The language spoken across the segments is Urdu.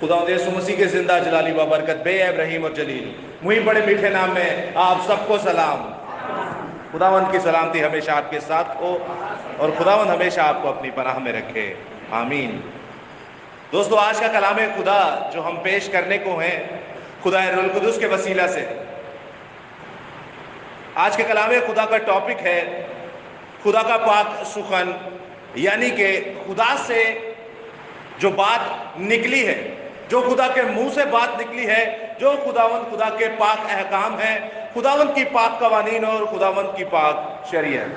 خداوند یسوع مسیح کے زندہ جلالی بابرکت بے عیب رحیم اور جلیل وہی بڑے میٹھے نام میں آپ سب کو سلام۔ خداوند کی سلامتی ہمیشہ آپ کے ساتھ ہو اور خداوند ہمیشہ آپ کو اپنی پناہ میں رکھے، آمین۔ دوستو، آج کا کلام خدا جو ہم پیش کرنے کو ہیں خدا روح القدس کے وسیلہ سے، آج کے کلام خدا کا ٹاپک ہے خدا کا پاک سخن، یعنی کہ خدا سے جو بات نکلی ہے، جو خدا کے منہ سے بات نکلی ہے، جو خدا کے پاک احکام ہیں، خداوند کی پاک قوانین اور خداوند کی پاک شریعت۔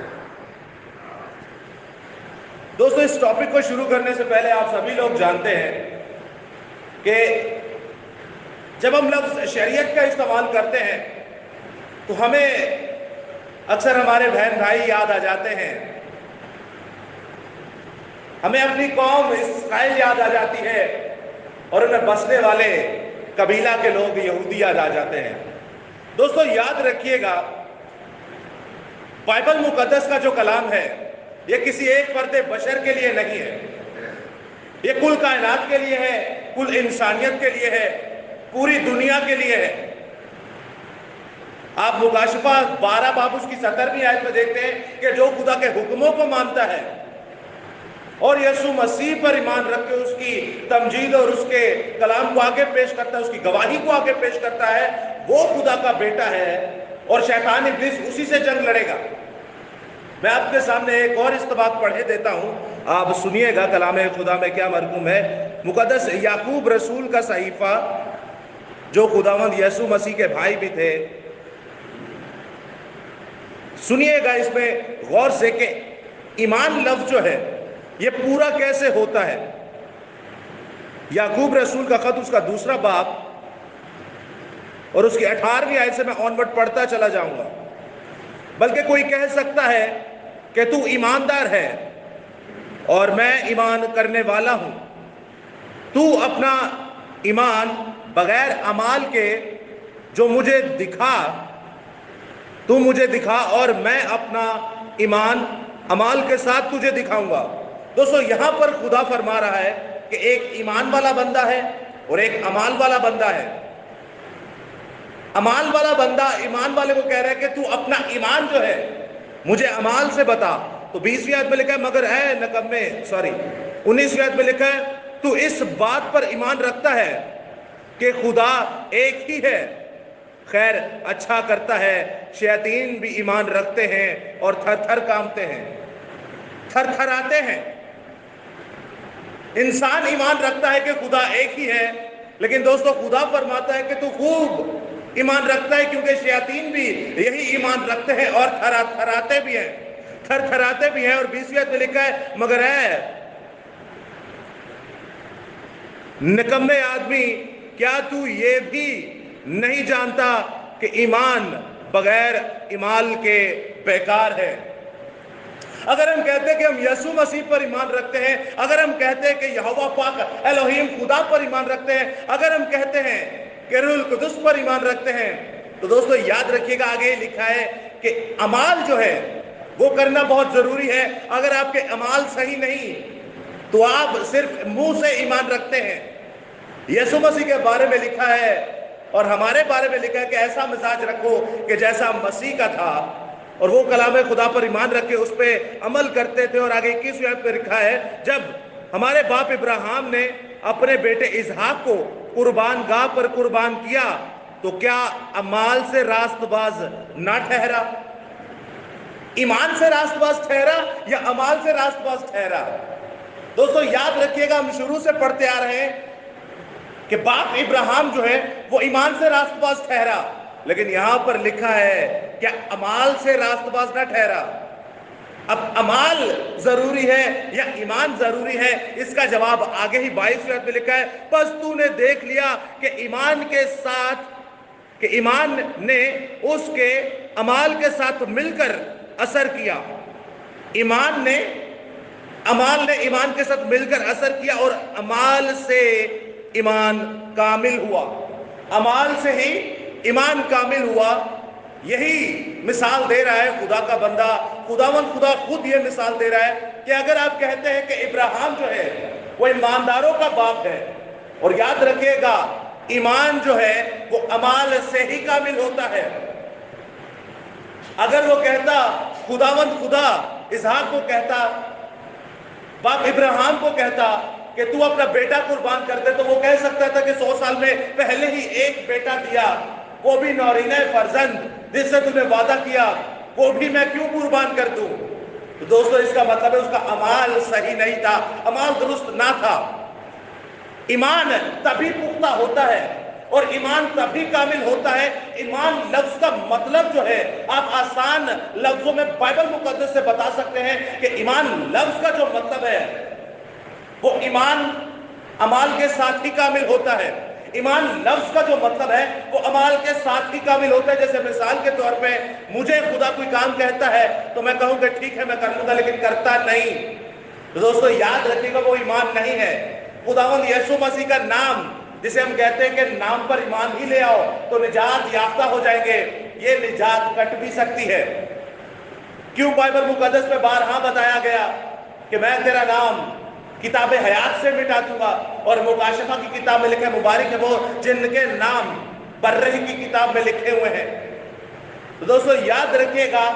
دوستو، اس ٹاپک کو شروع کرنے سے پہلے آپ سبھی لوگ جانتے ہیں کہ جب ہم لفظ شریعت کا استعمال کرتے ہیں تو ہمیں اکثر ہمارے بہن بھائی یاد آ جاتے ہیں، ہمیں اپنی قوم اسرائیل یاد آ جاتی ہے اور ان میں بسنے والے قبیلہ کے لوگ یہودی یاد آ جاتے ہیں۔ دوستو، یاد رکھیے گا، بائبل مقدس کا جو کلام ہے یہ کسی ایک فرد بشر کے لیے نہیں ہے، یہ کل کائنات کے لیے ہے، کل انسانیت کے لیے ہے، پوری دنیا کے لیے ہے۔ آپ مکاشفہ 12 باب اس کی 17ویں آیت میں دیکھتے ہیں کہ جو خدا کے حکموں کو مانتا ہے اور یسوع مسیح پر ایمان رکھ کے اس کی تمجید اور اس کے کلام کو آگے پیش کرتا ہے، اس کی گواہی کو آگے پیش کرتا ہے، وہ خدا کا بیٹا ہے اور شیطان ابلیس اسی سے جنگ لڑے گا۔ میں آپ کے سامنے ایک اور استباق پڑھے دیتا ہوں، آپ سنیے گا کلام خدا میں کیا مرقوم ہے۔ مقدس یعقوب رسول کا صحیفہ، جو خداوند یسوع مسیح کے بھائی بھی تھے، سنیے گا اس میں غور سے کہ ایمان لفظ جو ہے یہ پورا کیسے ہوتا ہے۔ یعقوب رسول کا خط، اس کا 2 باب اور اس کی 18ویں آیت سے میں آنورڈ پڑھتا چلا جاؤں گا۔ بلکہ کوئی کہہ سکتا ہے کہ تو ایماندار ہے اور میں ایمان کرنے والا ہوں، تو اپنا ایمان بغیر اعمال کے جو مجھے دکھا، تو مجھے دکھا اور میں اپنا ایمان اعمال کے ساتھ تجھے دکھاؤں گا۔ دوستو، یہاں پر خدا فرما رہا ہے کہ ایک ایمان والا بندہ ہے اور ایک اعمال والا بندہ ہے۔ اعمال والا بندہ ایمان والے کو کہہ رہا ہے کہ تو اپنا ایمان جو ہے مجھے اعمال سے بتا۔ تو 20ویں آیت میں لکھا ہے، مگر اے نکمے، 19ویں آیت میں لکھا ہے، تو اس بات پر ایمان رکھتا ہے کہ خدا ایک ہی ہے، خیر اچھا کرتا ہے۔ شیاطین بھی ایمان رکھتے ہیں اور تھر تھر کانپتے ہیں، تھر تھر آتے ہیں۔ انسان ایمان رکھتا ہے کہ خدا ایک ہی ہے، لیکن دوستو خدا فرماتا ہے کہ تو خوب ایمان رکھتا ہے، کیونکہ شیاطین بھی یہی ایمان رکھتے ہیں اور تھر آتے بھی ہیں، تھر تھر آتے بھی ہیں۔ اور 20ویں آیت میں لکھا ہے، مگر اے نکمے آدمی، کیا تو یہ بھی نہیں جانتا کہ ایمان بغیر اعمال کے بیکار ہے؟ اگر ہم کہتے ہیں کہ ہم یسوع مسیح پر ایمان رکھتے ہیں، اگر ہم کہتے ہیں کہ یہوہ پاک الہیم خدا پر ایمان رکھتے ہیں، اگر ہم کہتے ہیں کہ روح القدس پر ایمان رکھتے ہیں، تو دوستو یاد رکھیے گا آگے لکھا ہے کہ اعمال جو ہے وہ کرنا بہت ضروری ہے۔ اگر آپ کے اعمال صحیح نہیں تو آپ صرف منہ سے ایمان رکھتے ہیں۔ یسوع مسیح کے بارے میں لکھا ہے اور ہمارے بارے میں لکھا ہے کہ ایسا مزاج رکھو کہ جیسا مسیح کا تھا، اور وہ کلام خدا پر ایمان رکھ کے اس پہ عمل کرتے تھے۔ اور آگے 21ویں آیت پہ لکھا ہے، جب ہمارے باپ ابراہیم نے اپنے بیٹے اسحاق کو قربان گاہ پر قربان کیا تو کیا اعمال سے راست باز نہ ٹھہرا؟ ایمان سے راست باز ٹھہرا یا اعمال سے راست باز ٹھہرا؟ دوستو یاد رکھیے گا، ہم شروع سے پڑھتے آ رہے ہیں کہ باپ ابراہیم جو ہے وہ ایمان سے راست باز ٹھہرا، لیکن یہاں پر لکھا ہے کہ اعمال سے راست باز نہ ٹھہرا۔ اب اعمال ضروری ہے یا ایمان ضروری ہے، اس کا جواب آگے ہی 22ویں آیت میں لکھا ہے، پس تو نے دیکھ لیا کہ ایمان نے اس کے اعمال کے ساتھ مل کر اثر کیا۔ اعمال نے ایمان کے ساتھ مل کر اثر کیا اور اعمال سے ایمان کامل ہوا، اعمال سے ہی ایمان کامل ہوا۔ یہی مثال دے رہا ہے خدا کا بندہ، خدا خود یہ مثال دے رہا ہے کہ اگر آپ کہتے ہیں کہ ابراہیم جو ہے وہ ایمانداروں کا باپ ہے، اور یاد رکھیے گا ایمان جو ہے وہ عمال سے ہی کامل ہوتا ہے۔ اگر وہ کہتا خداوند خدا اسحاق کو کہتا، باپ ابراہیم کو کہتا کہ تو اپنا بیٹا قربان کر دے، تو وہ کہہ سکتا تھا کہ 100 سال میں پہلے ہی ایک بیٹا دیا، وہ بھی نورینہ فرزند جس سے تم نے وعدہ کیا، وہ بھی میں کیوں قربان کر دوں؟ تو دوستو اس کا مطلب ہے اس کا عمال صحیح نہیں تھا، عمال درست نہ تھا۔ ایمان تبھی پختہ ہوتا ہے اور ایمان تبھی کامل ہوتا ہے۔ ایمان لفظ کا مطلب جو ہے آپ آسان لفظوں میں بائبل مقدس سے بتا سکتے ہیں کہ ایمان لفظ کا جو مطلب ہے وہ ایمان عمال کے ساتھ ہی کامل ہوتا ہے۔ ایمان لفظ کا جو مطلب ہے وہ عمال کے ساتھ ہی کامل ہوتا ہے۔ جیسے مثال کے طور پہ مجھے خدا کوئی کام کہتا ہے تو میں کہوں کہ ٹھیک ہے میں کر لوں گا، لیکن کرتا نہیں، تو دوستو یاد رکھیے گا وہ ایمان نہیں ہے۔ خداوند یسوع مسیح کا نام جسے ہم کہتے ہیں کہ نام پر ایمان ہی لے آؤ تو نجات یافتہ ہو جائیں گے، یہ نجات کٹ بھی سکتی ہے۔ کیوں بائبل مقدس میں بارہا بتایا گیا کہ میں تیرا نام کتاب حیات سے مٹا دوں گا، اور مکاشفہ کی کتاب میں لکھے مبارک ہے وہ جن کے نام بررہ کی کتاب میں لکھے ہوئے ہیں۔ تو دوستو یاد رکھیے گا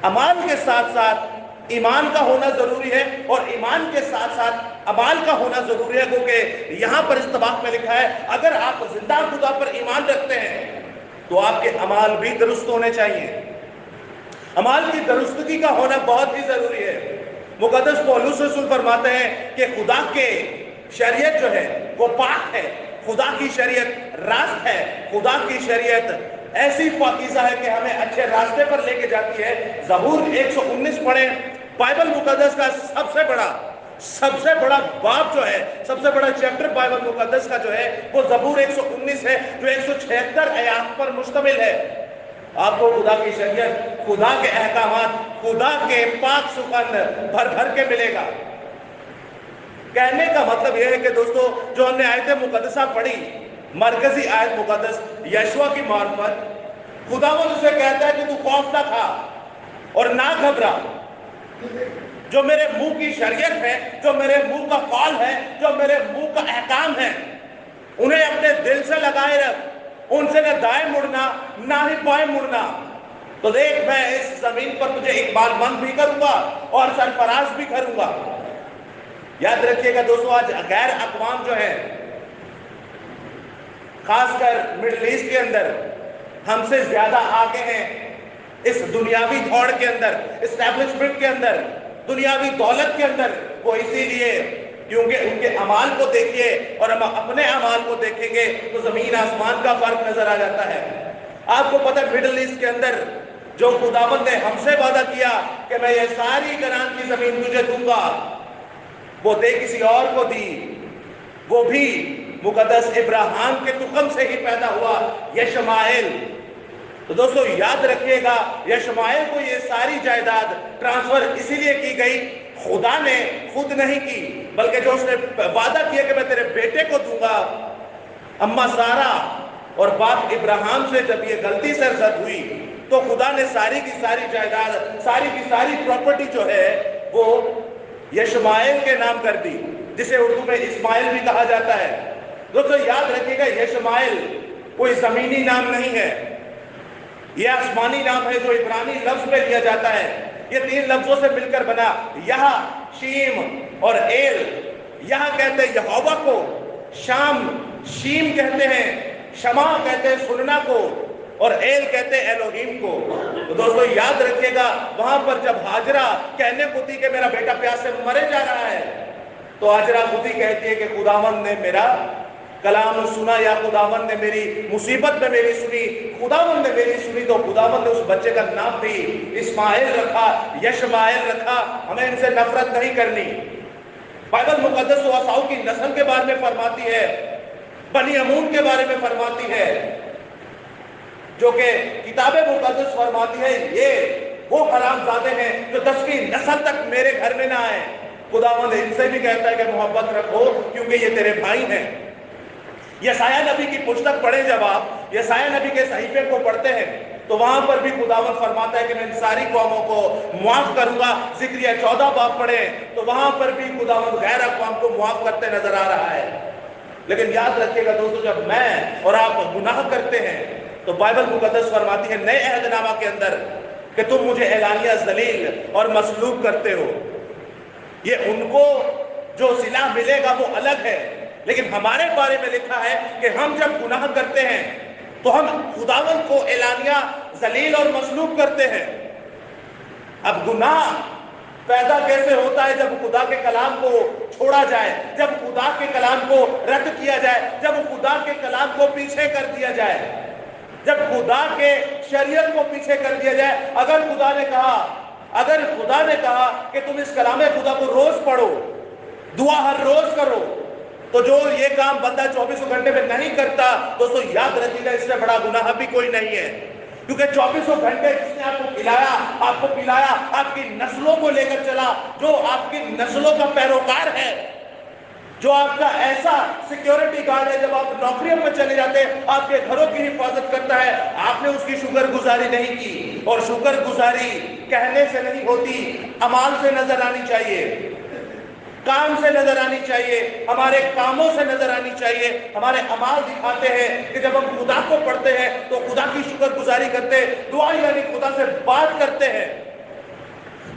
اعمال کے ساتھ ساتھ ایمان کا ہونا ضروری ہے، اور ایمان کے ساتھ ساتھ عمال کا ہونا ضروری ہے، کیونکہ یہاں پر استباق میں لکھا ہے اگر آپ زندہ خدا پر ایمان رکھتے ہیں تو آپ کے عمال بھی درست ہونے چاہیے۔ عمال کی درستگی کا ہونا بہت ہی ضروری ہے۔ مقدس پولس رسول فرماتے ہیں کہ خدا کے شریعت جو ہے وہ پاک ہے، خدا کی شریعت راست ہے، خدا کی شریعت ایسی پاکیزہ ہے کہ ہمیں اچھے راستے پر لے کے جاتی ہے۔ زبور 119 پڑھیں، بائبل مقدس کا سب سے بڑا باب جو ہے، سب سے بڑا چیپٹر بائبل مقدس کا جو ہے وہ زبور 119 ہے، جو 176 آیات پر مشتمل ہے۔ آپ کو خدا کی شریعت، خدا کے احکامات، خدا کے پاک سخن بھر بھر کے ملے گا۔ کہنے کا مطلب یہ ہے کہ دوستو جو ہم نے آیت مقدسہ پڑھی، مرکزی آیت مقدس یشوع کی معرفت، خداوند اسے کہتا ہے کہ تو خوف نہ کھا اور نہ گھبرا، جو میرے منہ کی شریعت ہے، جو میرے منہ کا قول ہے، جو میرے منہ کا احکام ہے، انہیں اپنے دل سے لگائے رکھ، ان سے نہ دائیں مڑنا نہ ہی بائیں مڑنا، تو دیکھ میں اس زمین پر تجھے اقبال مند بھی کروں گا اور سرفراز بھی کروں گا۔ یاد رکھیے گا دوستو آج غیر اقوام جو ہیں، خاص کر مڈل ایسٹ کے اندر ہم سے زیادہ آگے ہیں اس دنیاوی دوڑ کے اندر، اسٹیبلشمنٹ کے اندر، دنیاوی دولت کے اندر۔ وہ اسی لیے کیونکہ ان کے اعمال کو دیکھیے اور ہم اپنے اعمال کو دیکھیں گے تو زمین آسمان کا فرق نظر آ جاتا ہے۔ آپ کو پتہ ہے مڈل ایسٹ کے اندر جو خداوند نے ہم سے وعدہ کیا کہ میں یہ ساری کنعان کی زمین تجھے دوں گا، وہ دے کسی اور کو دی، وہ بھی مقدس ابراہیم کے تخم سے ہی پیدا ہوا، یشمائیل۔ تو دوستو یاد رکھیے گا یشمائیل کو یہ ساری جائیداد ٹرانسفر اسی لیے کی گئی، خدا نے خود نہیں کی، بلکہ جو اس نے وعدہ کیا کہ میں تیرے بیٹے کو دوں گا۔ اماں سارا اور باپ ابراہیم سے جب یہ غلطی سرزد ہوئی تو خدا نے ساری کی ساری جائیداد، ساری کی ساری پراپرٹی جو ہے وہ یشمائیل کے نام کر دی، جسے اردو میں اسماعیل بھی کہا جاتا ہے۔ دوستو یاد رکھیے گا یشمائیل کوئی زمینی نام نہیں ہے، یہ آسمانی نام ہے جو عبرانی لفظ میں لیا جاتا ہے۔ یہ 3 لفظوں سے مل کر بنا، یہاں شیم اور ایل۔ یہاں کہتے ہیں یہوہ کو، شیم کہتے ہیں شما کہتے ہیں سننا کو، اور ایل کہتے ہیں الوہیم کو۔ تو دوستو یاد رکھیے گا وہاں پر جب ہاجرہ کہنے کو تھی کہ میرا بیٹا پیاس سے مرے جا رہا ہے، تو ہاجرہ خود ہی کہتی ہے کہ خداوند نے میرا کلام سنا، یا خداوند نے میری مصیبت میں میری سنی، خداوند نے میری سنی، تو خداوند نے اس بچے کا نام بھی اسماعیل رکھا، یشمائیل رکھا۔ ہمیں ان سے نفرت نہیں کرنی۔ بائبل مقدس عیساؤ کی نسل کے بارے میں فرماتی ہے، بنی امون کے بارے میں فرماتی ہے، جو کہ کتاب مقدس فرماتی ہے یہ وہ حرام زادے ہیں جو 10ویں نسل تک میرے گھر میں نہ آئے۔ خداوند ان سے بھی کہتا ہے کہ محبت رکھو کیونکہ یہ تیرے بھائی ہیں۔ یسایہ نبی کی پستک پڑھیں، جب آپ یسایہ نبی کے صحیفے کو پڑھتے ہیں تو وہاں پر بھی خداوند فرماتا ہے کہ میں ان ساری قوموں کو معاف کروں گا۔ ذکریہ 14 باب پڑھیں تو وہاں پر بھی خداوند غیر اقوام کو معاف کرتے نظر آ رہا ہے۔ لیکن یاد رکھیے گا دوستو، جب میں اور آپ گناہ کرتے ہیں تو بائبل مقدس فرماتی ہے نئے عہد نامہ کے اندر کہ تم مجھے اعلانیہ ذلیل اور مصلوب کرتے ہو۔ یہ ان کو جو صلہ ملے گا وہ الگ ہے، لیکن ہمارے بارے میں لکھا ہے کہ ہم جب گناہ کرتے ہیں تو ہم خداوند کو اعلانیہ ذلیل اور مصلوب کرتے ہیں۔ اب گناہ پیدا کیسے ہوتا ہے؟ جب خدا کے کلام کو چھوڑا جائے، جب خدا کے کلام کو رد کیا جائے، جب خدا کے کلام کو پیچھے کر دیا جائے، جب خدا کے شریعت کو پیچھے کر دیا جائے۔ اگر خدا نے کہا کہ تم اس کلام خدا کو روز پڑھو، دعا ہر روز کرو، تو جو یہ کام بندہ 24 گھنٹے میں نہیں کرتا، دوستو یاد رکھیے گا اس سے بڑا گناہ بھی کوئی نہیں ہے، کیونکہ 24 گھنٹے جس نے آپ کو کھلایا، آپ کو پلایا، آپ کی نسلوں کو لے کر چلا، جو آپ کی نسلوں کا پیروکار ہے، جو آپ کا ایسا سیکیورٹی گارڈ ہے، جب آپ نوکریوں میں چلے جاتے ہیں آپ کے گھروں کی حفاظت کرتا ہے، آپ نے اس کی شکر گزاری نہیں کی۔ اور شکر گزاری کہنے سے نہیں ہوتی، عمال سے نظر آنی چاہیے، کام سے نظر آنی چاہیے، ہمارے کاموں سے نظر آنی چاہیے۔ ہمارے اعمال دکھاتے ہیں کہ جب ہم خدا کو پڑھتے ہیں تو خدا کی شکر گزاری کرتے ہیں، دعا یعنی خدا سے بات کرتے ہیں۔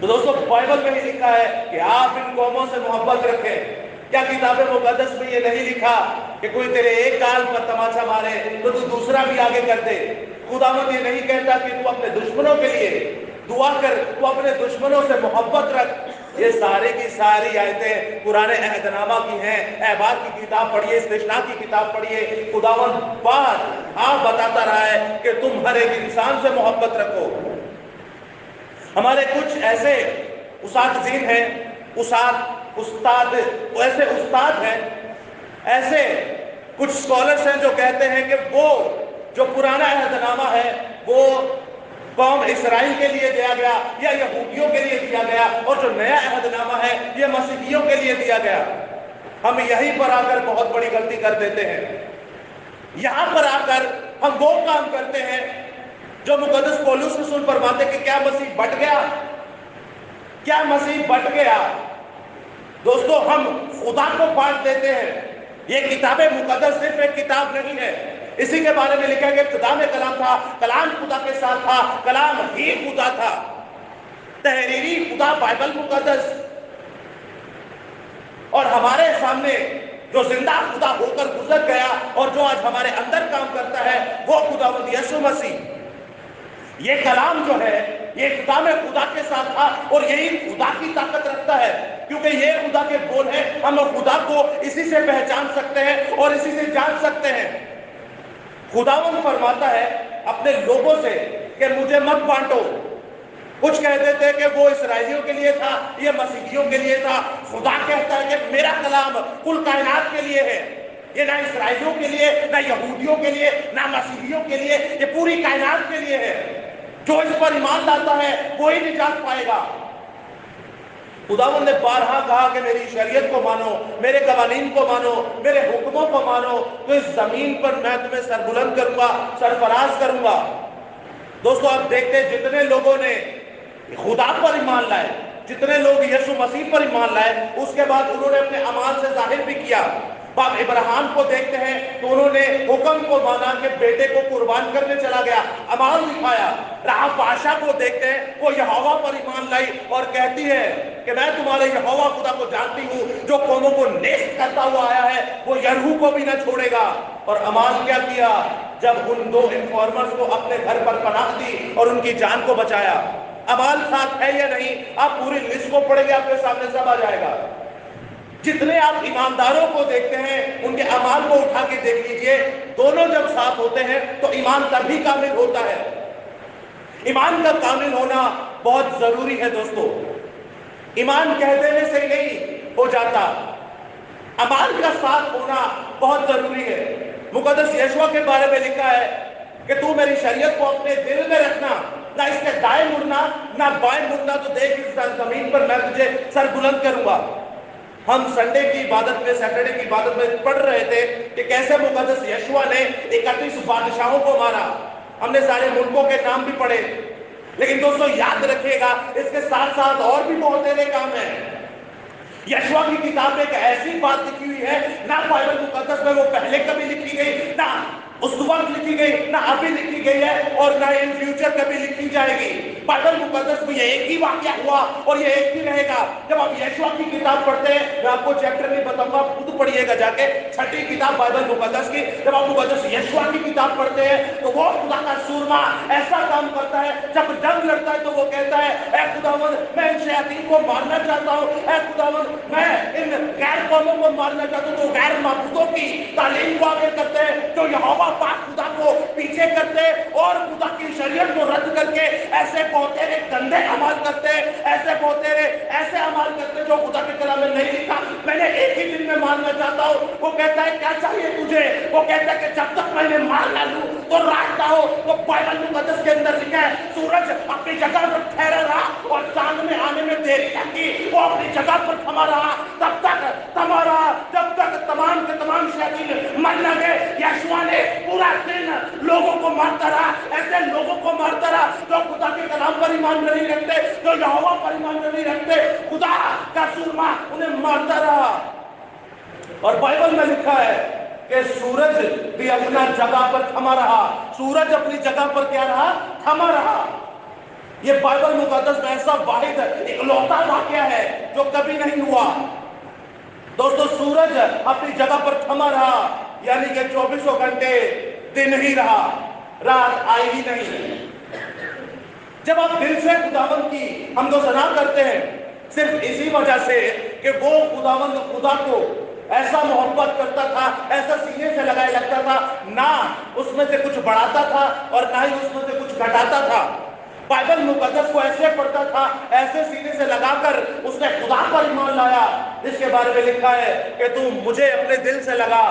تو دوستو بائبل میں ہی لکھا ہے کہ آپ ان قوموں سے محبت رکھیں۔ کیا کتاب مقدس میں یہ نہیں لکھا کہ کوئی تیرے ایک گال پر تماچا مارے تو دوسرا بھی آگے کر دے؟ خداوند یہ نہیں کہتا کہ تو اپنے دشمنوں کے لیے دعا کر، تو اپنے دشمنوں سے محبت رکھ۔ یہ سارے کی ساری آیتیں پرانے عہد نامہ کی ہیں۔ احبار کی کتاب پڑھیے، استثناء کی کتاب پڑھیے، خداوند بات آپ بتاتا رہا ہے کہ تم ہر ایک انسان سے محبت رکھو۔ ہمارے کچھ ایسے اساتذین ہیں، ایسے استاد ہیں، ایسے کچھ سکولرز ہیں جو کہتے ہیں کہ وہ جو پرانا عہد نامہ ہے وہ قوم اسرائیل کے لیے دیا گیا یا یہودیوں کے لیے دیا گیا، اور جو نیا عہد نامہ ہے یہ مسیحیوں کے لیے دیا گیا۔ ہم یہیں پر آ کر بہت بڑی غلطی کر دیتے ہیں۔ یہاں پر آ کر ہم وہ کام کرتے ہیں جو مقدس پولس رسول فرماتے کہ کیا مسیح بٹ گیا؟ کیا مسیح بٹ گیا؟ دوستو ہم خدا کو بانٹ دیتے ہیں۔ یہ کتاب مقدس صرف ایک کتاب نہیں ہے، اسی کے بارے میں لکھا ہے کہ ابتدا میں کلام تھا، کلام خدا کے ساتھ تھا، کلام ہی خدا تھا۔ تحریری خدا بائبل مقدس، اور ہمارے سامنے جو زندہ خدا ہو کر گزر گیا اور جو آج ہمارے اندر کام کرتا ہے وہ خداوند یسوع مسیح۔ یہ کلام جو ہے یہ کلام خدا کے ساتھ تھا اور یہی خدا کی طاقت رکھتا ہے، کیونکہ یہ خدا کے بول ہیں۔ ہم خدا کو اسی سے پہچان سکتے ہیں اور اسی سے جان سکتے ہیں۔ خداوند فرماتا ہے اپنے لوگوں سے کہ مجھے مت بانٹو۔ کچھ کہتے تھے کہ وہ اسرائیلیوں کے لیے تھا، یہ مسیحیوں کے لیے تھا۔ خدا کہتا ہے کہ میرا کلام کل کائنات کے لیے ہے، یہ نہ اسرائیلیوں کے لیے، نہ یہودیوں کے لیے، نہ مسیحیوں کے لیے، یہ پوری کائنات کے لیے ہے۔ جو اس پر ایمان لاتا ہے وہی نجات پائے گا۔ خداوند نے بارہا کہا کہ میری شریعت کو مانو، میرے قوانین کو مانو، میرے حکموں کو مانو، تو اس زمین پر میں تمہیں سربلند کروں گا، سرفراز کروں گا۔ دوستو آپ دیکھتے ہیں جتنے لوگوں نے خدا پر ایمان لائے، جتنے لوگ یسوع مسیح پر ایمان لائے، اس کے بعد انہوں نے اپنے اعمال سے ظاہر بھی کیا۔ باپ ابراہیم کو دیکھتے ہیں تو انہوں نے حکم کو مانا کہ بیٹے کو قربان کرنے چلا گیا، اعمال دکھایا۔ راحاب بادشاہ کو دیکھتے ہیں، وہ یہوہ پر ایمان لائی اور کہتی ہے کہ میں تمہارے یہوہ خدا کو جانتی ہوں، جو قوموں کو نیست کرتا ہوا آیا ہے وہ یریحو کو بھی نہ چھوڑے گا۔ اور اعمال کیا کیا؟ جب ان دو انفارمرز کو اپنے گھر پر پناہ دی اور ان کی جان کو بچایا۔ اعمال ساتھ ہے یا نہیں؟ آپ پوری لسٹ کو پڑھیں گے، آپ کے سامنے سب آ جائے گا۔ جتنے آپ ایمانداروں کو دیکھتے ہیں ان کے اعمال کو اٹھا کے دیکھ لیجئے، دونوں جب ساتھ ہوتے ہیں تو ایمان تبھی کامل ہوتا ہے۔ ایمان کا کامل ہونا بہت ضروری ہے دوستو۔ ایمان کہہ دینے سے نہیں ہو جاتا، اعمال کا ساتھ ہونا بہت ضروری ہے۔ مقدس یشوع کے بارے میں لکھا ہے کہ تو میری شریعت کو اپنے دل میں رکھنا، نہ اس کے دائیں مڑنا نہ بائیں مڑنا، تو دیکھ اس زمین پر میں تجھے سر بلند کروں گا۔ ہم سنڈے کی عبادت میں، سیٹرڈے کی عبادت میں پڑھ رہے تھے کہ کیسے مقدس یشوع نے 31 بادشاہوں کو مارا۔ ہم نے سارے ملکوں کے نام بھی پڑھے، لیکن دوستو یاد رکھیے گا اس کے ساتھ ساتھ اور بھی بہت سارے کام ہیں۔ یشوع کی کتاب ایک ایسی بات لکھی ہوئی ہے، نہ بائبل مقدس میں وہ پہلے کبھی لکھی گئی، نہ اس وقت لکھی گئی، نہ ابھی لکھی گئی ہے، اور نہ ان فیوچر کبھی لکھی جائے گی۔ بائبل مقدس میں یہ ایک ہی واقعہ ہوا اور یہ ایک ہی رہے گا۔ جب آپ یشوع کی کتاب پڑھتے ہیں، میں آپ کو چیپٹر نہیں بتاؤں گا، آپ خود پڑھیے گا جا کے، 6ٹھی کتاب بائبل مقدس کی۔ جب آپ مقدس یشوع کی کتاب پڑھتے ہیں تو وہ خدا کا سورما ایسا کام کرتا ہے، جب جنگ لڑتا ہے تو وہ کہتا ہے اے خداوند میں ان شیاطین کو مارنا چاہتا ہوں، اے خداوند میں ان غیر قوموں کو مارنا چاہتا ہوں۔ تو غیر معبودوں کی تعلیم کو آگے کرتے ہیں، جو یہوہ پاک خدا کو پیچھے کرتے ہیں اور خدا کی شریعت کو رد کر کے ایسے بہتیرے گندے عمل کرتے ہیں، ایسے بہتیرے ایسے عمل کرتے ہیں جو خدا کے کلام میں نہیں لکھا۔ میں نے ایک ہی دن میں ماننا چاہتا ہوں۔ وہ کہتا ہے کیا چاہیے تجھے؟ وہ کہتا ہے کہ جب تک میں نے مان نہ لوں تو رات نہ ہو۔ تو بائبل مقدس کے اندر لکھا ہے سورج اپنی جگہ پر ٹھہرا رہا اور چاند میں آنے میں دیری لگی، وہ اپنی جگہ پر تھما رہا، تب تک تھما رہا جب تک تمام کے تمام شیاطین مر نہ گئے۔ یشوع نے پورا دن لوگوں کو مارتا رہا، ایسے لوگوں کو مارتا رہا جو خدا کے کلام پر ایمان نہیں رکھتے، جو یہوہ پر ایمان نہیں رکھتے، خدا کا سورما انہیں مارتا رہا۔ اور بائبل میں لکھا ہے کہ سورج بھی اپنا جگہ پر تھما رہا۔ سورج اپنی جگہ پر کیا رہا؟ تھما رہا۔ یہ بائبل مقدس میں ایسا واحد اکلوتا واقعہ ہے جو کبھی نہیں ہوا۔ دوستو سورج اپنی جگہ پر تھما رہا، یعنی کہ 24 گھنٹے دن ہی رہا، رات آئی ہی نہیں۔ جب آپ دل سے خداوند کی حمد و ثنا کرتے ہیں صرف اسی وجہ سے کہ وہ خداوند خدا کو ایسا محبت کرتا تھا، ایسا سینے سے لگائے لگتا تھا، نہ اس میں سے کچھ بڑھاتا تھا اور نہ ہی اس میں سے کچھ گھٹاتا تھا۔ بائبل مقدس کو ایسے پڑھتا تھا، ایسے سینے سے لگا کر اس نے خدا پر ایمان لایا، جس کے بارے میں لکھا ہے کہ تو مجھے اپنے دل سے لگا،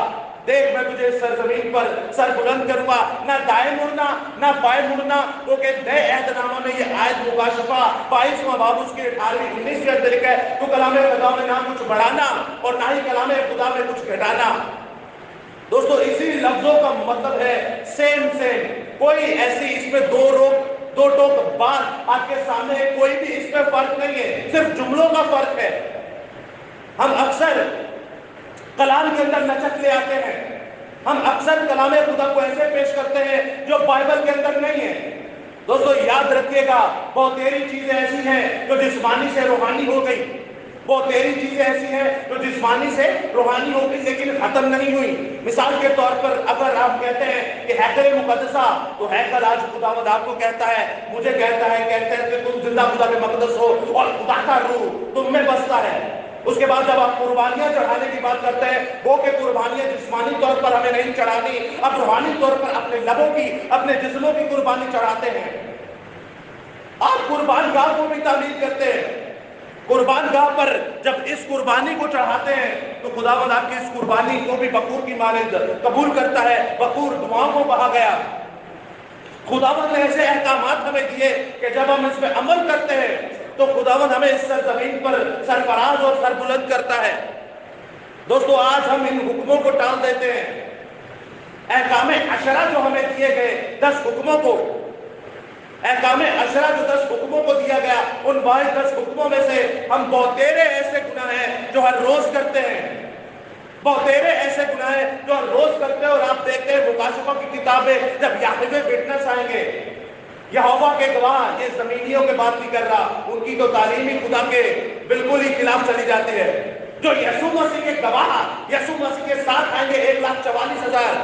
دیکھ میں تجھے اس سرزمین پر سر بلند کروں گا، نہ دائیں مڑنا نہ بائیں مڑنا۔ تو کہ نئے عہد نامہ میں یہ آیت مکاشفہ 22واں باب اس کے 18-19 کے اندر لکھا ہے تو کلام خدا میں نہ کچھ بڑھانا اور نہ ہی کلام خدا میں کچھ گھٹانا۔ دوستو اسی لفظوں کا مطلب ہے سیم سیم، کوئی ایسی اس میں دو ٹوک بات آپ کے سامنے ہے، کوئی بھی اس میں فرق نہیں ہے، صرف جملوں کا فرق ہے۔ ہم اکثر کلام کے اندر لچک لے آتے ہیں، ہم اکثر کلام خدا کو ایسے پیش کرتے ہیں جو بائبل کے اندر نہیں ہے۔ دوستو یاد رکھیے گا، بہت تیری چیزیں ایسی ہیں جو جسمانی سے روحانی ہو گئی، بہت تیری چیزیں ایسی ہیں جو جسمانی سے روحانی ہو گئی لیکن ختم نہیں ہوئی۔ مثال کے طور پر اگر آپ کہتے ہیں کہ ہیکل مقدسہ، تو ہیکل آج خداوند آپ کو کہتا ہے، مجھے کہتا ہے کہ تم زندہ خدا کے مقدس ہو اور خدا کا روح تم میں بستا ہے۔ اس کے بعد جب آپ قربانیاں چڑھانے کی بات کرتے ہیں، وہ کہ قربانیاں جسمانی طور پر ہمیں نہیں چڑھانی، اب روحانی طور پر اپنے لبوں کی، اپنے جسموں کی قربانی چڑھاتے ہیں۔ آپ قربان گاہ کو بھی تعمیر کرتے ہیں، قربان گاہ پر جب اس قربانی کو چڑھاتے ہیں تو خداوند آپ کی اس قربانی کو بھی بخور کی مانند قبول کرتا ہے۔ بخور دعاؤں کو بہا گیا۔ خداوند نے ایسے احکامات ہمیں دیے کہ جب ہم اس پہ عمل کرتے ہیں تو خداوند ہمیں اس سرزمین پر سرفراز اور سربلند کرتا ہے۔ دوستو آج ہم ان حکموں کو ٹال دیتے ہیں، احکام عشرہ جو ہمیں دیے گئے 10 حکموں کو، احکام عشرہ جو 10 حکموں کو دیا گیا، ان 10 حکموں میں سے ہم بہتیرے ایسے گناہ ہیں جو ہر روز کرتے ہیں، بہتیرے ایسے گناہ ہیں جو ہر روز کرتے ہیں۔ اور آپ دیکھتے ہیں مکاشفہ کی کتابیں جب یہوہ وٹنس آئیں گے، یہوہ کے گواہ، یہ زمینیوں کے بات نہیں کر رہا، ان کی تو تعلیم ہی خدا کے بالکل ہی خلاف چلی جاتی ہے، جو یسوع مسیح کے گواہ یسوع مسیح کے ساتھ آئیں گے 1,44,000۔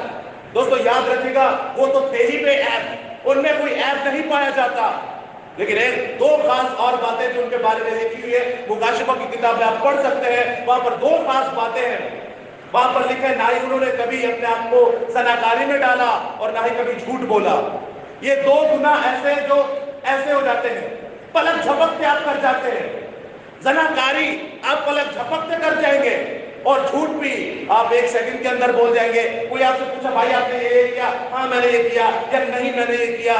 دوستو یاد رکھیے گا، وہ تو تھے ہی بے عیب، ان میں کوئی عیب نہیں پایا جاتا، لیکن ایک دو خاص اور باتیں جو ان کے بارے میں لکھی ہوئی ہے، مکاشفہ کی کتاب میں آپ پڑھ سکتے ہیں، وہاں پر 2 خاص باتیں ہیں۔ وہاں پر لکھا ہے نہ ہی انہوں نے کبھی اپنے آپ کو زناکاری میں ڈالا اور نہ ہی کبھی جھوٹ بولا۔ یہ 2 گناہ ایسے جو ایسے ہو جاتے ہیں، پلک جھپکتے آپ کر جاتے ہیں۔ زناکاری آپ پلک جھپکتے کر جائیں گے، اور جھوٹ بھی آپ 1 سیکنڈ کے اندر بول جائیں گے۔ کوئی آپ سے پوچھا بھائی آپ نے یہ کیا؟ ہاں میں نے یہ کیا، یا نہیں میں نے یہ کیا۔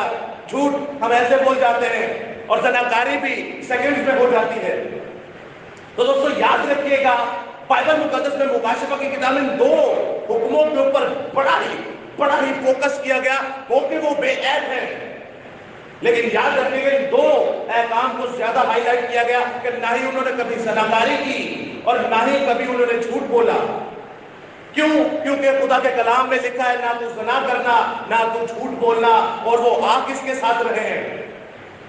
جھوٹ ہم ایسے بول جاتے ہیں، اور زناکاری بھی سیکنڈ میں ہو جاتی ہے۔ تو دوستو یاد رکھیے گا، بائبل مقدس میں مکاشفہ کی کتاب میں 2 حکموں کے اوپر بڑا ہی فوکس کیا گیا، کیونکہ وہ بے عیب ہیں، لیکن یاد رکھیے گا ان 2 احکام کو زیادہ ہائی لائٹ کیا گیا کہ نہ ہی انہوں نے کبھی زناکاری کی اور نہ ہی کبھی انہوں نے جھوٹ بولا۔ کیوں؟ کیونکہ خدا کے کلام میں لکھا ہے نہ تو زنا کرنا، نہ تو جھوٹ بولنا، اور وہ کس کے ساتھ رہے ہیں؟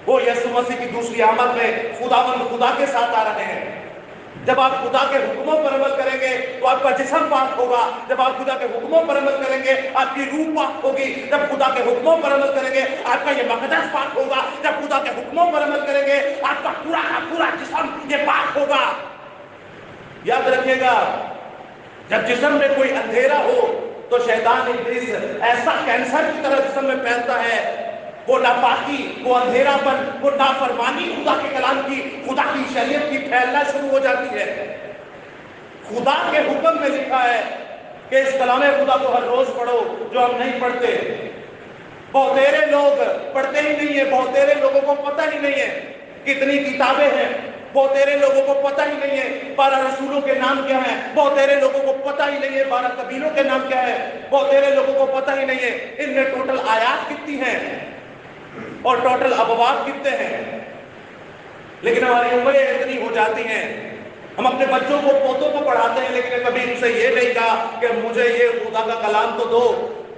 وہ یسوع مسیح کی دوسری آمد میں خداوند خدا کے ساتھ آ رہے ہیں۔ جب آپ خدا کے حکموں پر عمل کریں گے تو آپ کا جسم پاک ہوگا۔ جب آپ خدا کے حکموں پر عمل کریں گے آپ کی روح پاک ہوگی۔ جب خدا کے حکموں پر عمل کریں گے آپ کا یہ مقدس پاک ہوگا۔ جب خدا کے حکموں پر عمل کریں گے آپ کا پورا جسم یہ پاک ہوگا۔ یاد رکھیے گا، جب جسم میں کوئی اندھیرا ہو تو شیطان ابلیس ایسا کینسر کی طرح جسم میں پھیلتا ہے، وہ ناپاکی، وہ اندھیرا پن، وہ نافرمانی خدا کے کلام کی، خدا کی شریعت کی پھیلنا شروع ہو جاتی ہے۔ خدا کے حکم میں لکھا ہے کہ اس کلام خدا کو ہر روز پڑھو، جو ہم نہیں پڑھتے۔ بہتیرے لوگ پڑھتے ہی نہیں ہیں، بہتیرے لوگوں کو پتہ ہی نہیں ہے کتنی کتابیں ہیں، بہتیرے لوگوں کو پتہ ہی نہیں ہے 12 رسولوں کے نام کیا ہیں، بہتیرے لوگوں کو پتہ ہی نہیں ہے 12 قبیلوں کے نام کیا ہے، بہتیرے لوگوں کو پتہ ہی نہیں ہے ان میں ٹوٹل آیات کتنی ہیں اور ٹوٹل ابواب کتنے ہیں۔ لیکن ہماری عمریں اتنی ہو جاتی ہیں، ہم اپنے بچوں کو، پوتوں کو پڑھاتے ہیں، لیکن کبھی ان سے یہ نہیں کہا کہ مجھے یہ خدا کا کلام تو دو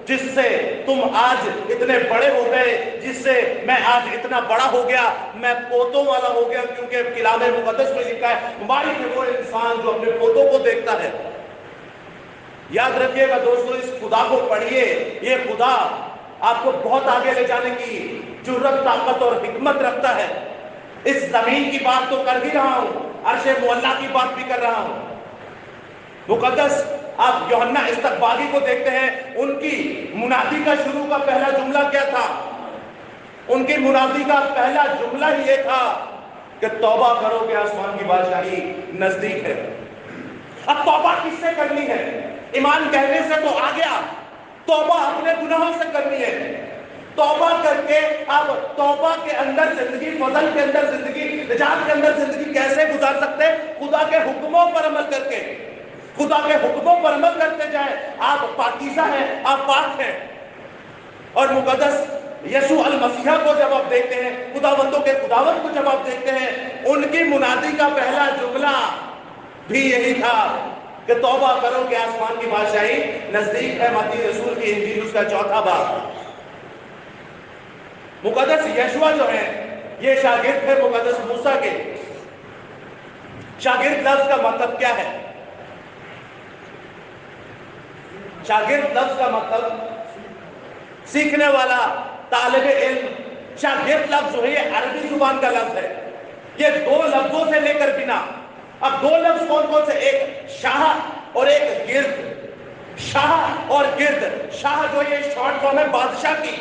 جس سے تم آج اتنے بڑے ہو گئے، جس سے میں آج اتنا بڑا ہو گیا، میں پوتوں والا ہو گیا، کیونکہ کلام مقدس میں لکھا ہے مبارک ہے وہ انسان جو اپنے پوتوں کو دیکھتا ہے۔ یاد رکھیے گا دوستو، اس خدا کو پڑھیے، یہ خدا آپ کو بہت آگے لے جانے کی جرأت، طاقت اور حکمت رکھتا ہے۔ اس زمین کی بات تو کر بھی رہا ہوں، عرش معلیٰ کی بات بھی کر رہا ہوں۔ مقدس آپ یوحنا استقبالی کو دیکھتے ہیں، ان کی منادی کا شروع کا پہلا جملہ کیا تھا؟ ان کی منادی کا پہلا جملہ ہی یہ تھا کہ توبہ کرو کہ آسمان کی بادشاہی نزدیک ہے۔ اب توبہ کس سے کرنی ہے؟ ایمان کہنے سے تو آ گیا، توبہ اپنے گناہوں سے کرنی ہے۔ توبہ کر کے اب توبہ کے اندر زندگی، فضل کے اندر زندگی، نجات کے اندر زندگی کیسے گزار سکتے؟ خدا کے حکموں پر عمل کر کے، خدا کے حکموں پر عمل کرتے جائیں۔ آپ پاکیزہ ہیں، آپ پاک ہیں۔ اور مقدس یسوع المسیح کو جب آپ دیکھتے ہیں، خداوندوں کے خداوند کو جب آپ دیکھتے ہیں، ان کی منادی کا پہلا جملہ بھی یہی تھا کہ توبہ کرو کہ آسمان کی بادشاہی نزدیک ہے۔ متی رسول کی انجیل اس کا 4واں باب۔ مقدس یشوع جو ہے یہ شاگرد ہے مقدس موسیٰ کے۔ شاگرد لفظ کا مطلب کیا ہے؟ شاگرد لفظ کا مطلب سیکھنے والا، طالب علم۔ شاگرد لفظ جو ہے یہ عربی زبان کا لفظ ہے، یہ 2 لفظوں سے لے کر بنا۔ اب 2 لفظ کون کون سے؟ ایک شاہ اور ایک گرد۔ شاہ اور گرد۔ شاہ جو یہ شارٹ فارم ہے بادشاہ کی،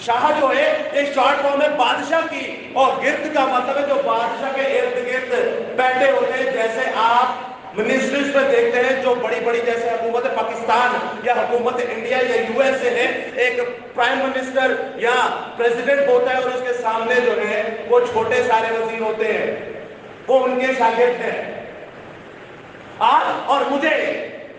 شاہ جو ہے یہ شارٹ فارم ہے بادشاہ کی، اور گرد کا مطلب ہے جو بادشاہ کے ارد گرد بیٹھے ہوتے ہیں۔ جیسے آپ منسٹریز پہ دیکھتے ہیں جو بڑی بڑی، جیسے حکومت پاکستان یا حکومت انڈیا یا یو ایس اے ہے، ایک پرائم منسٹر یا پریزیڈنٹ ہوتا ہے اور اس کے سامنے جو ہے وہ چھوٹے سارے وزیر ہوتے ہیں، وہ ان کے شاگرد ہیں۔ آپ اور مجھے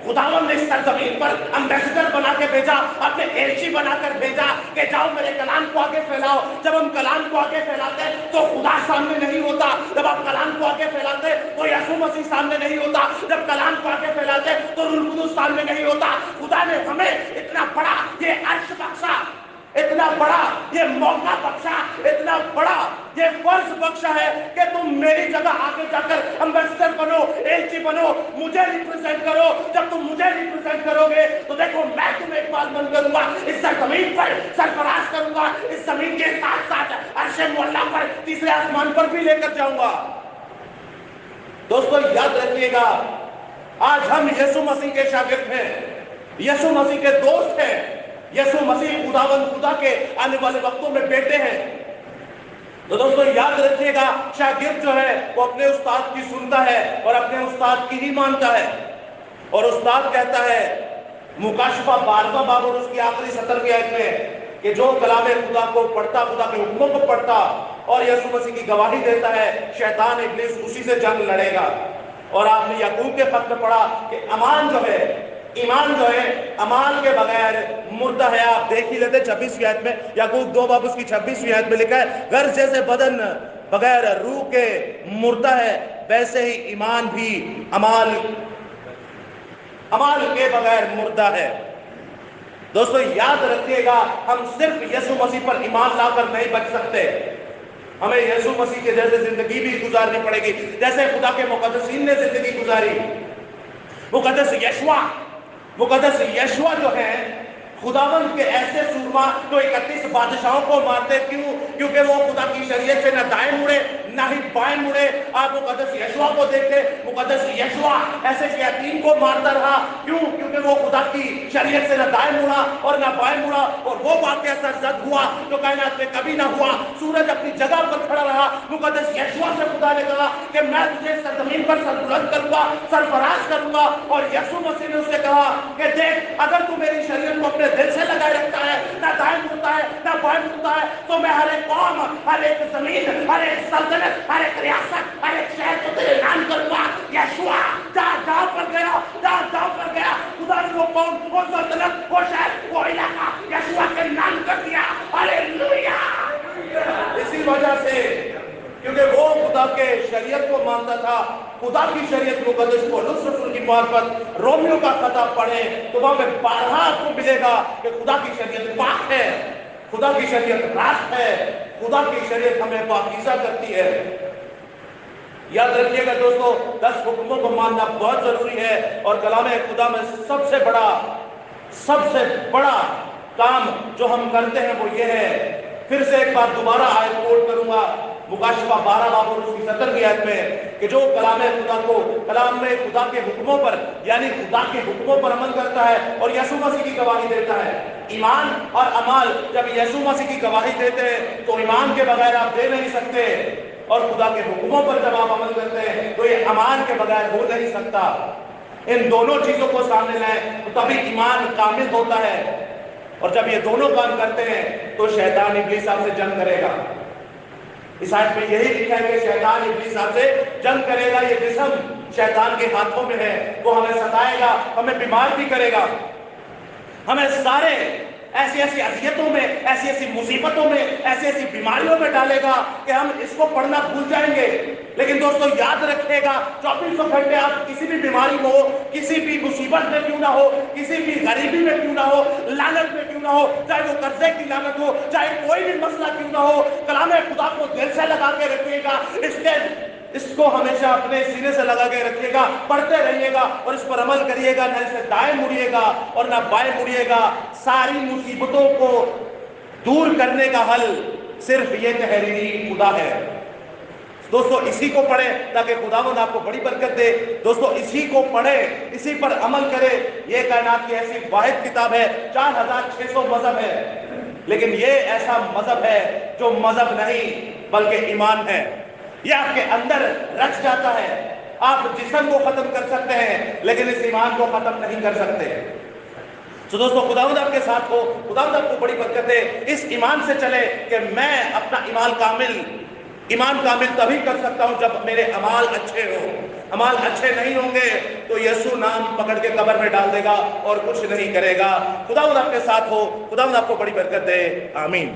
خداوند نے اس سرزمین پر امبیسڈر بنا کے بھیجا، اپنے ایلچی بنا کر بھیجا کہ جاؤ میرے کلام کو آگے پھیلاؤ۔ جب ہم کلام کو آگے پھیلاتے تو خدا سامنے نہیں ہوتا، جب آپ کلام کو آگے پھیلاتے تو یسوع مسیح سامنے نہیں ہوتا، جب کلام کو آگے پھیلاتے تو روح القدس سامنے نہیں ہوتا۔ خدا نے ہمیں اتنا بڑا یہ عرش بخشا، اتنا بڑا یہ موقع بخشا، اتنا بڑا یہ فرض بخشا ہے کہ تم میری جگہ آگے جا کر امبیسڈر بنو، ایلچی بنو، مجھے ریپرزینٹ کرو۔ جب تم مجھے ریپرزینٹ کرو گے تو دیکھو میں تمہیں ایک بات بند کروں گا، اس زمین پر سرفراز کروں گا، اس زمین کے ساتھ ساتھ عرش معلیٰ پر، تیسرے آسمان پر بھی لے کر جاؤں گا۔ دوستو یاد رکھیے گا، آج ہم یسوع مسیح کے شاگرد ہیں، یسوع مسیح کے دوست ہیں، یسوع مسیح خداوند خدا کے آنے والے وقتوں میں بیٹے ہیں۔ تو دوستو یاد رکھیے گا، شاگرد جو ہے وہ اپنے استاد کی سنتا ہے اور اپنے استاد کی ہی مانتا ہے۔ اور استاد کہتا ہے مکاشفہ 12واں باب اور اس کی آخری 17ویں آیت میں کہ جو کلام خدا کو پڑھتا، خدا کے حکموں کو پڑھتا اور یسوع مسیح کی گواہی دیتا ہے، شیطان ابلیس اسی سے جنگ لڑے گا۔ اور آپ نے یعقوب کے خط میں پڑھا کہ ایمان جو ہے عمال کے بغیر مردہ ہے۔ آپ دیکھ ہی لیتے 26ویں آیت میں، یعقوب 2 باب اس کی 26ویں آیت میں لکھا ہے، غرض جیسے بدن بغیر روح کے مردہ ہے، ویسے ہی ایمان بھی عمال کے بغیر مردہ ہے۔ دوستو یاد رکھیے گا، ہم صرف یسوع مسیح پر ایمان لا کر نہیں بچ سکتے، ہمیں یسوع مسیح کے جیسے زندگی بھی گزارنی پڑے گی جیسے خدا کے مقدسین نے زندگی گزاری۔ مقدس یشوع جو ہیں خداوند کے ایسے سورما جو 31 بادشاہوں کو مارتے، کیونکہ وہ خدا کی شریعت سے نہ دائیں مڑے نہ ہی بائیں مڑے۔ آپ مقدس یشوع کو دیکھتے، مقدس یشوع ایسے شیاطین کو مارتا رہا، کیونکہ وہ خدا کی شریعت سے نہ دائیں مڑا اور نہ بائیں مڑا، اور وہ واقعہ سرزد ہوا جو کائنات میں کبھی نہ ہوا۔ سورج اپنی جگہ پر کھڑا رہا۔ مقدس یشوع سے خدا نے کہا کہ میں تجھے سرزمین پر سربلند کروں گا، سرفراز کروں گا، اور یسوع مسیح نے اسے کہا کہ دیکھ، اگر تو میری شریعت کو اپنے دل سے لگائے رکھتا ہے، نہ دائیں مڑتا ہے نہ بائیں مڑتا ہے، تو میں ہر ایک قوم، ہر ایک زمین، ہر ایک سلطنت، ہر ایک ریاست، ہر ایک شہر کو تیرے نام کروں گا۔ یشوع جہاں پر گیا خدا نے وہ قوم، وہ سلطنت، وہ شہر، وہ علاقہ یشوع کے نام کر دیا۔ ہاللیلویہ! اسی وجہ سے کیونکہ وہ خدا کے شریعت کو مانتا تھا، خدا کی شریعت مقدس کو رسول کی معرفت رومیو کا خطاب پڑھیں تو وہاں پہ بارہا آپ کو ملے گا کہ خدا کی شریعت پاک ہے، خدا کی شریعت راست ہے، خدا کی شریعت ہمیں پاکیزہ کرتی ہے۔ یاد رکھیے گا دوستو، 10 حکموں کو ماننا بہت ضروری ہے، اور کلام خدا میں سب سے بڑا کام جو ہم کرتے ہیں وہ یہ ہے، پھر سے ایک بار دوبارہ آیت کوٹ کروں گا، مکاشفہ 12 باب اور اس کی 17 آیت میں، کہ جو کلام میں خدا کے حکموں پر، یعنی خدا کے حکموں پر عمل کرتا ہے اور یسوع مسیح کی گواہی دیتا ہے۔ ایمان اور عمل جب یسوع مسیح کی گواہی دیتے ہیں تو ایمان کے بغیر آپ دے نہیں سکتے، اور خدا کے حکموں پر جب آپ عمل کرتے ہیں تو یہ ایمان کے بغیر ہو نہیں سکتا۔ ان دونوں چیزوں کو سامنے لائیں تو تبھی ایمان کامل ہوتا ہے، اور جب یہ دونوں کام کرتے ہیں تو شیطان ابلیس آپ سے جنگ کرے گا۔ اس آیت میں یہی لکھا ہے کہ شیطان ابلیس آپ سے جنگ کرے گا۔ یہ جسم شیطان کے ہاتھوں میں ہے، وہ ہمیں ستائے گا، ہمیں بیمار بھی کرے گا، ہمیں سارے ایسی اذیتوں میں، ایسی مصیبتوں میں، ایسی بیماریوں میں ڈالے گا کہ ہم اس کو پڑھنا بھول جائیں گے۔ لیکن دوستو یاد رکھے گا، 24 گھنٹے آپ کسی بھی بیماری میں ہو، کسی بھی مصیبت میں کیوں نہ ہو، کسی بھی غریبی میں کیوں نہ ہو، لعنت میں کیوں نہ ہو، چاہے وہ قرضے کی لعنت ہو، چاہے کوئی بھی مسئلہ کیوں نہ ہو، کلام خدا کو دل سے لگا کے رکھیے گا، اس کو ہمیشہ اپنے سینے سے لگا کے رکھیے گا، پڑھتے رہیے گا اور اس پر عمل کریے گا، نہ اسے دائیں مڑیے گا اور نہ بائیں مڑیے گا۔ ساری مصیبتوں کو دور کرنے کا حل صرف یہ تحریری خدا ہے۔ دوستو اسی کو پڑھیں تاکہ خداوند آپ کو بڑی برکت دے۔ دوستو اسی کو پڑھیں، اسی پر عمل کرے۔ یہ کائنات کی ایسی واحد کتاب ہے، 4600 مذہب ہے، لیکن یہ ایسا مذہب ہے جو مذہب نہیں بلکہ ایمان ہے۔ یہ آپ کے اندر رچ جاتا ہے۔ آپ جسم کو ختم کر سکتے ہیں لیکن اس ایمان کو ختم نہیں کر سکتے۔ تو دوستو خداوند آپ کے ساتھ ہو، خداوند آپ کو بڑی برکت دے۔ اس ایمان سے چلے کہ میں اپنا ایمان کامل تبھی کر سکتا ہوں جب میرے اعمال اچھے ہوں۔ اعمال اچھے نہیں ہوں گے تو یسوع نام پکڑ کے قبر میں ڈال دے گا اور کچھ نہیں کرے گا۔ خداوند آپ کے ساتھ ہو، خداوند آپ کو بڑی برکت دے، آمین۔